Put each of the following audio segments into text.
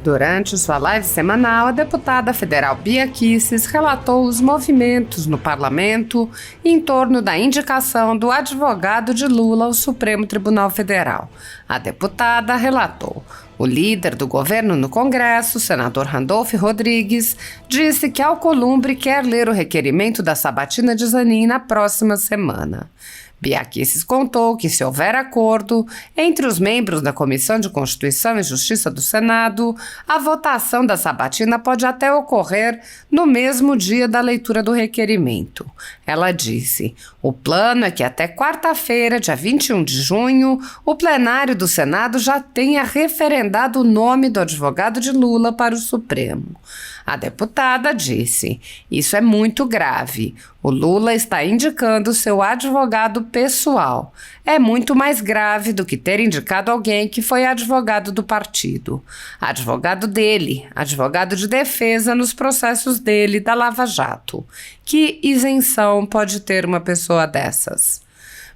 Durante sua live semanal, a deputada federal Bia Kicis relatou os movimentos no parlamento em torno da indicação do advogado de Lula ao Supremo Tribunal Federal. A deputada relatou: o líder do governo no Congresso, senador Randolph Rodrigues, disse que Alcolumbre quer ler o requerimento da Sabatina de Zanin na próxima semana. Bia Kicis contou que, se houver acordo entre os membros da Comissão de Constituição e Justiça do Senado, a votação da sabatina pode até ocorrer no mesmo dia da leitura do requerimento. Ela disse: o plano é que até quarta-feira, dia 21 de junho, o plenário do Senado já tenha referendado o nome do advogado de Lula para o Supremo. A deputada disse: isso é muito grave. O Lula está indicando seu advogado pessoal. É muito mais grave do que ter indicado alguém que foi advogado do partido. Advogado dele, advogado de defesa nos processos dele da Lava Jato. Que isenção pode ter uma pessoa dessas?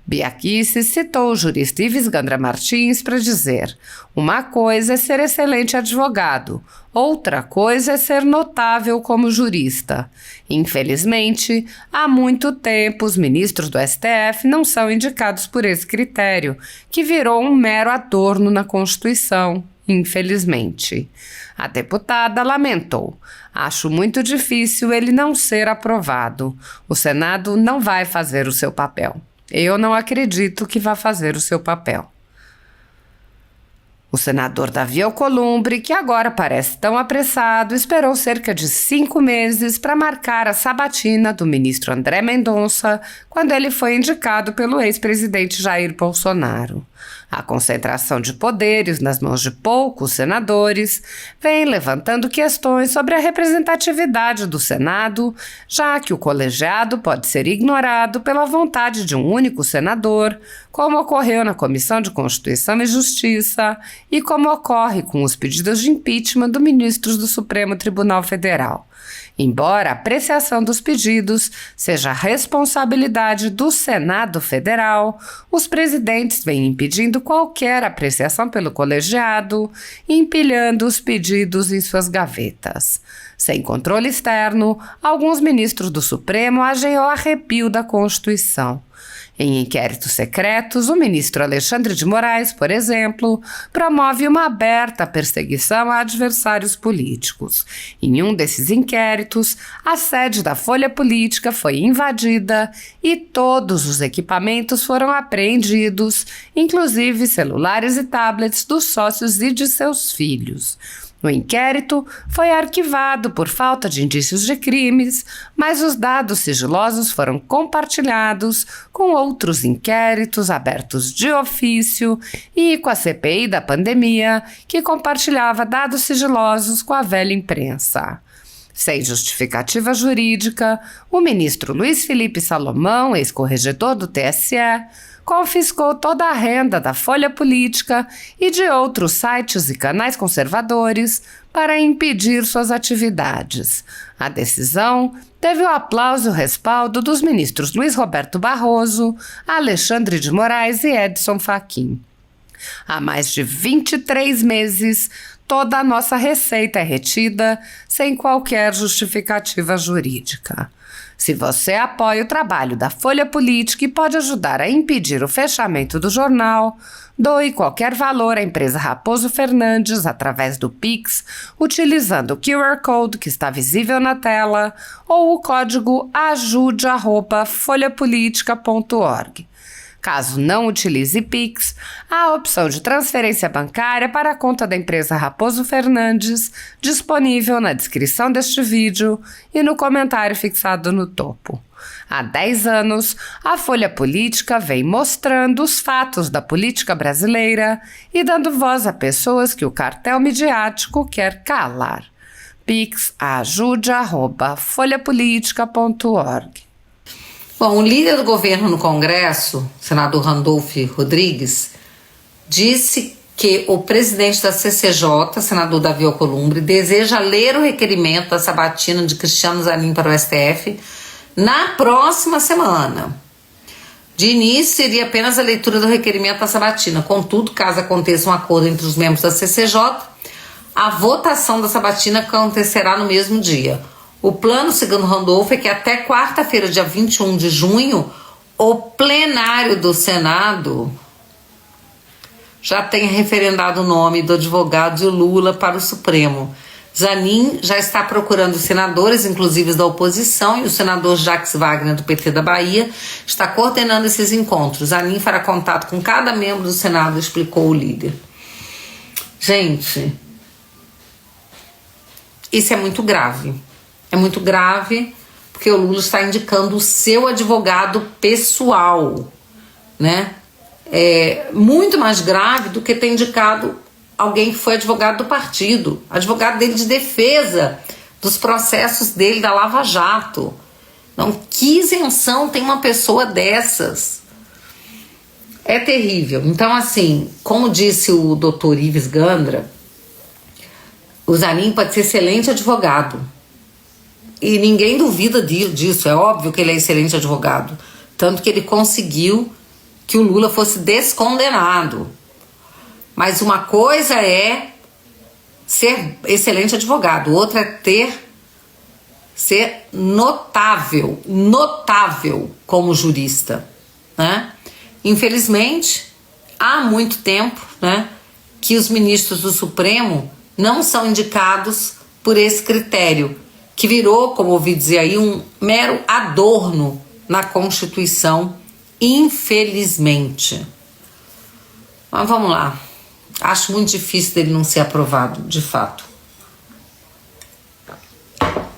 Bia Kicis citou o jurista Ives Gandra Martins para dizer: uma coisa é ser excelente advogado, outra coisa é ser notável como jurista. Infelizmente, há muito tempo os ministros do STF não são indicados por esse critério, que virou um mero adorno na Constituição, infelizmente. A deputada lamentou: acho muito difícil ele não ser aprovado. O Senado não vai fazer o seu papel. Eu não acredito que vá fazer o seu papel. O senador Davi Alcolumbre, que agora parece tão apressado, esperou cerca de 5 meses para marcar a sabatina do ministro André Mendonça quando ele foi indicado pelo ex-presidente Jair Bolsonaro. A concentração de poderes nas mãos de poucos senadores vem levantando questões sobre a representatividade do Senado, já que o colegiado pode ser ignorado pela vontade de um único senador, como ocorreu na Comissão de Constituição e Justiça e como ocorre com os pedidos de impeachment dos ministros do Supremo Tribunal Federal. Embora a apreciação dos pedidos seja responsabilidade do Senado Federal, os presidentes vêm impedindo qualquer apreciação pelo colegiado e empilhando os pedidos em suas gavetas. Sem controle externo, alguns ministros do Supremo agem ao arrepio da Constituição. Em inquéritos secretos, o ministro Alexandre de Moraes, por exemplo, promove uma aberta perseguição a adversários políticos. Em um desses inquéritos, a sede da Folha Política foi invadida e todos os equipamentos foram apreendidos, inclusive celulares e tablets dos sócios e de seus filhos. O inquérito foi arquivado por falta de indícios de crimes, mas os dados sigilosos foram compartilhados com outros inquéritos abertos de ofício e com a CPI da pandemia, que compartilhava dados sigilosos com a velha imprensa. Sem justificativa jurídica, o ministro Luiz Felipe Salomão, ex-corregedor do TSE, confiscou toda a renda da Folha Política e de outros sites e canais conservadores para impedir suas atividades. A decisão teve o aplauso e o respaldo dos ministros Luiz Roberto Barroso, Alexandre de Moraes e Edson Fachin. Há mais de 23 meses, toda a nossa receita é retida sem qualquer justificativa jurídica. Se você apoia o trabalho da Folha Política e pode ajudar a impedir o fechamento do jornal, doe qualquer valor à empresa Raposo Fernandes através do Pix, utilizando o QR Code que está visível na tela ou o código ajude@folhapolitica.org. Caso não utilize Pix, há a opção de transferência bancária para a conta da empresa Raposo Fernandes, disponível na descrição deste vídeo e no comentário fixado no topo. Há 10 anos, a Folha Política vem mostrando os fatos da política brasileira e dando voz a pessoas que o cartel midiático quer calar. Pix ajude@folhapolitica.org. Bom, o líder do governo no Congresso, senador Randolph Rodrigues, disse que o presidente da CCJ, senador Davi Alcolumbre, deseja ler o requerimento da sabatina de Cristiano Zanin para o STF na próxima semana. De início, seria apenas a leitura do requerimento da sabatina. Contudo, caso aconteça um acordo entre os membros da CCJ, a votação da sabatina acontecerá no mesmo dia. O plano, segundo Randolph, é que até quarta-feira, dia 21 de junho, o plenário do Senado já tenha referendado o nome do advogado de Lula para o Supremo. Zanin já está procurando senadores, inclusive da oposição, e o senador Jacques Wagner, do PT da Bahia, está coordenando esses encontros. Zanin fará contato com cada membro do Senado, explicou o líder. Gente, isso é muito grave. É muito grave porque o Lula está indicando o seu advogado pessoal, né? É muito mais grave do que ter indicado alguém que foi advogado do partido, advogado dele de defesa dos processos dele da Lava Jato. Não, que isenção tem uma pessoa dessas? É terrível. Então, assim, como disse o doutor Ives Gandra, o Zanin pode ser excelente advogado. E ninguém duvida disso, é óbvio que ele é excelente advogado. Tanto que ele conseguiu que o Lula fosse descondenado. Mas uma coisa é ser excelente advogado, outra é ser notável como jurista, né? Infelizmente, há muito tempo, né, que os ministros do Supremo não são indicados por esse critério, que virou, como ouvi dizer aí, um mero adorno na Constituição, infelizmente. Mas vamos lá. Acho muito difícil dele não ser aprovado, de fato.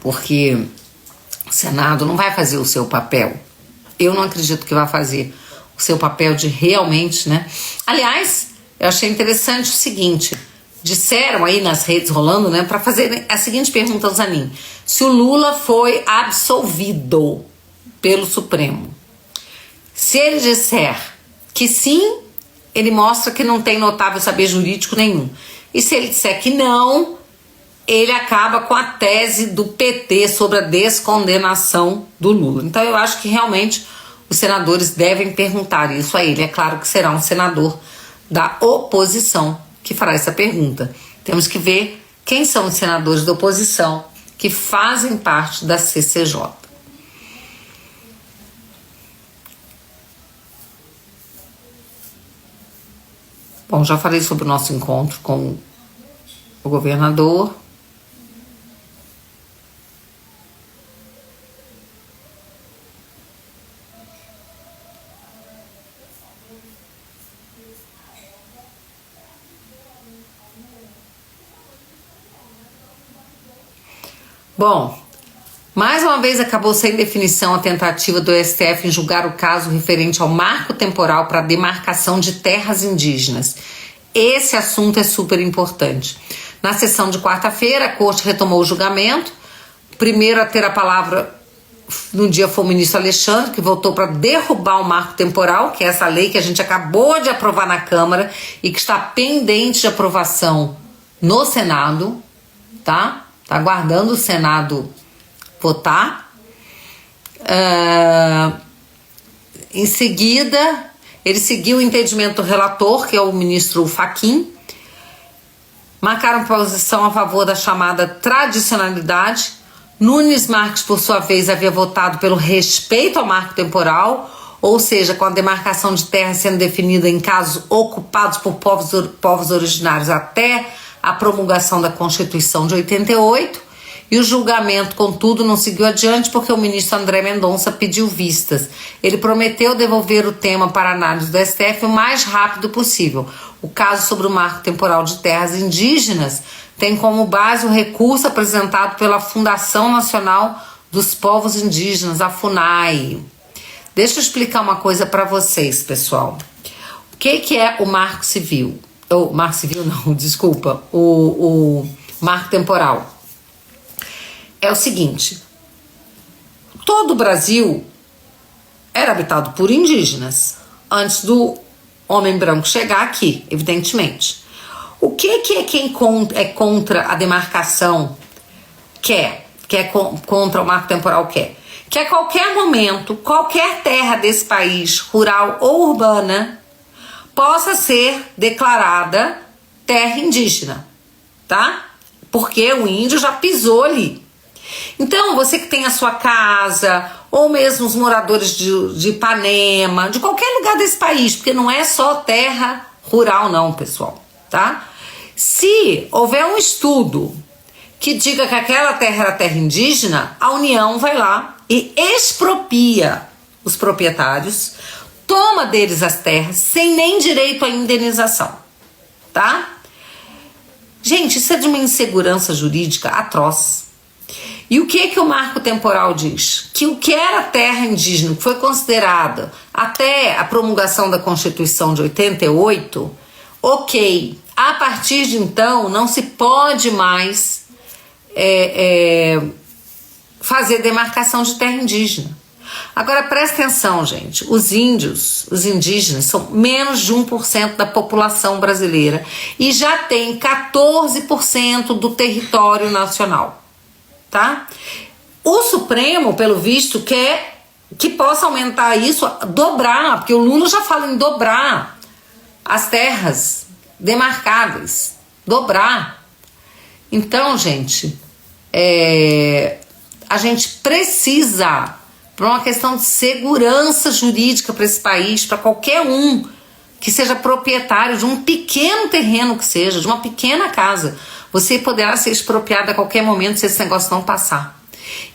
Porque o Senado não vai fazer o seu papel. Eu não acredito que vai fazer o seu papel de realmente, né? Aliás, eu achei interessante o seguinte: disseram aí nas redes rolando, né, para fazer a seguinte pergunta ao Zanin: se o Lula foi absolvido pelo Supremo. Se ele disser que sim, ele mostra que não tem notável saber jurídico nenhum. E se ele disser que não, ele acaba com a tese do PT sobre a descondenação do Lula. Então eu acho que realmente os senadores devem perguntar isso a ele. É claro que será um senador da oposição que fará essa pergunta. Temos que ver quem são os senadores da oposição que fazem parte da CCJ. Bom, já falei sobre o nosso encontro com o governador. Bom, mais uma vez acabou sem definição a tentativa do STF em julgar o caso referente ao marco temporal para a demarcação de terras indígenas. Esse assunto é super importante. Na sessão de quarta-feira, a Corte retomou o julgamento. Primeiro a ter a palavra no dia foi o ministro Alexandre, que votou para derrubar o marco temporal, que é essa lei que a gente acabou de aprovar na Câmara e que está pendente de aprovação no Senado, tá? Está aguardando o Senado votar. Em seguida, ele seguiu o entendimento do relator, que é o ministro Fachin. Marcaram posição a favor da chamada tradicionalidade. Nunes Marques, por sua vez, havia votado pelo respeito ao marco temporal, ou seja, com a demarcação de terras sendo definida em casos ocupados por povos originários até a promulgação da Constituição de 88, e o julgamento, contudo, não seguiu adiante porque o ministro André Mendonça pediu vistas. Ele prometeu devolver o tema para análise do STF o mais rápido possível. O caso sobre o marco temporal de terras indígenas tem como base o recurso apresentado pela Fundação Nacional dos Povos Indígenas, a FUNAI. Deixa eu explicar uma coisa para vocês, pessoal. O que é o marco civil? O marco civil não, desculpa, o marco temporal. É o seguinte: todo o Brasil era habitado por indígenas antes do homem branco chegar aqui, evidentemente. O que é quem é contra a demarcação quer? Que é contra o marco temporal quer? Que a qualquer momento, qualquer terra desse país, rural ou urbana, possa ser declarada terra indígena, tá? porque o índio já pisou ali. Então, você que tem a sua casa, ou mesmo os moradores de Ipanema, de qualquer lugar desse país, porque não é só terra rural não, pessoal, tá? Se houver um estudo que diga que aquela terra era terra indígena, a União vai lá e expropria os proprietários, toma deles as terras sem nem direito à indenização, tá? Gente, isso é de uma insegurança jurídica atroz. E o que o marco temporal diz? Que o que era terra indígena, que foi considerado até a promulgação da Constituição de 88, ok, a partir de então não se pode mais fazer demarcação de terra indígena. Agora presta atenção, gente, os indígenas são menos de 1% da população brasileira e já tem 14% do território nacional, tá? O Supremo, pelo visto, quer que possa aumentar isso, dobrar, porque o Lula já fala em dobrar as terras demarcadas, dobrar. Então, gente, a gente precisa, por uma questão de segurança jurídica para esse país, para qualquer um que seja proprietário de um pequeno terreno que seja, de uma pequena casa, você poderá ser expropriado a qualquer momento se esse negócio não passar.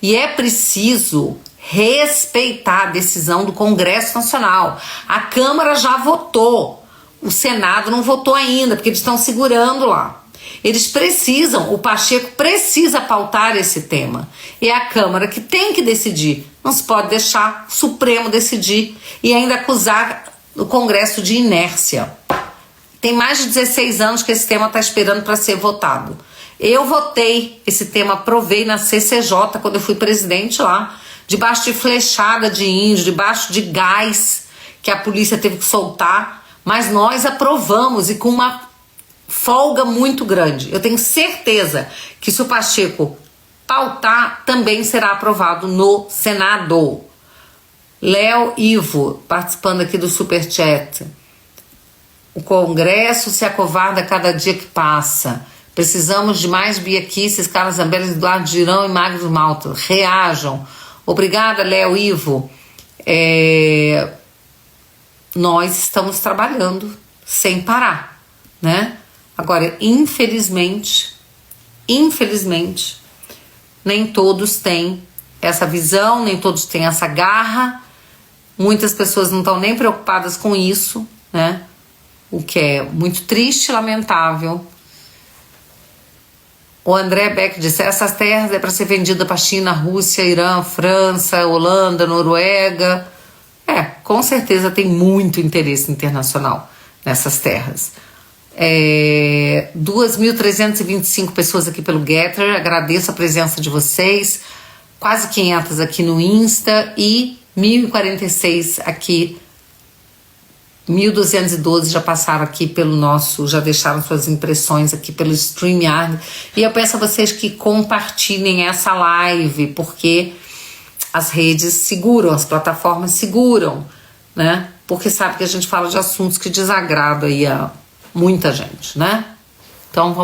E é preciso respeitar a decisão do Congresso Nacional. A Câmara já votou, o Senado não votou ainda, porque eles estão segurando lá. Eles precisam, o Pacheco precisa pautar esse tema. É a Câmara que tem que decidir. Não se pode deixar o Supremo decidir e ainda acusar o Congresso de inércia. Tem mais de 16 anos que esse tema está esperando para ser votado. Eu votei esse tema, aprovei na CCJ quando eu fui presidente lá, debaixo de flechada de índio, debaixo de gás que a polícia teve que soltar, mas nós aprovamos e com uma folga muito grande. Eu tenho certeza que se o Pacheco pautar, também será aprovado no Senado. Léo Ivo, participando aqui do Superchat. O Congresso se acovarda a cada dia que passa. Precisamos de mais Biaquices, Carlos Zambelli, Eduardo Girão e Magno Malta. Reajam. Obrigada, Léo Ivo. Nós estamos trabalhando sem parar, né? Agora, infelizmente, nem todos têm essa visão, nem todos têm essa garra. Muitas pessoas não estão nem preocupadas com isso, né? O que é muito triste e lamentável. O André Beck disse, essas terras é para ser vendida para China, Rússia, Irã, França, Holanda, Noruega. Com certeza tem muito interesse internacional nessas terras. 2.325 pessoas aqui pelo Getter, agradeço a presença de vocês, quase 500 aqui no Insta e 1.046 aqui, 1.212 já passaram aqui pelo nosso, já deixaram suas impressões aqui pelo StreamYard, e eu peço a vocês que compartilhem essa live, porque as redes seguram, as plataformas seguram, né? Porque sabe que a gente fala de assuntos que desagradam aí a muita gente, né? Então vamos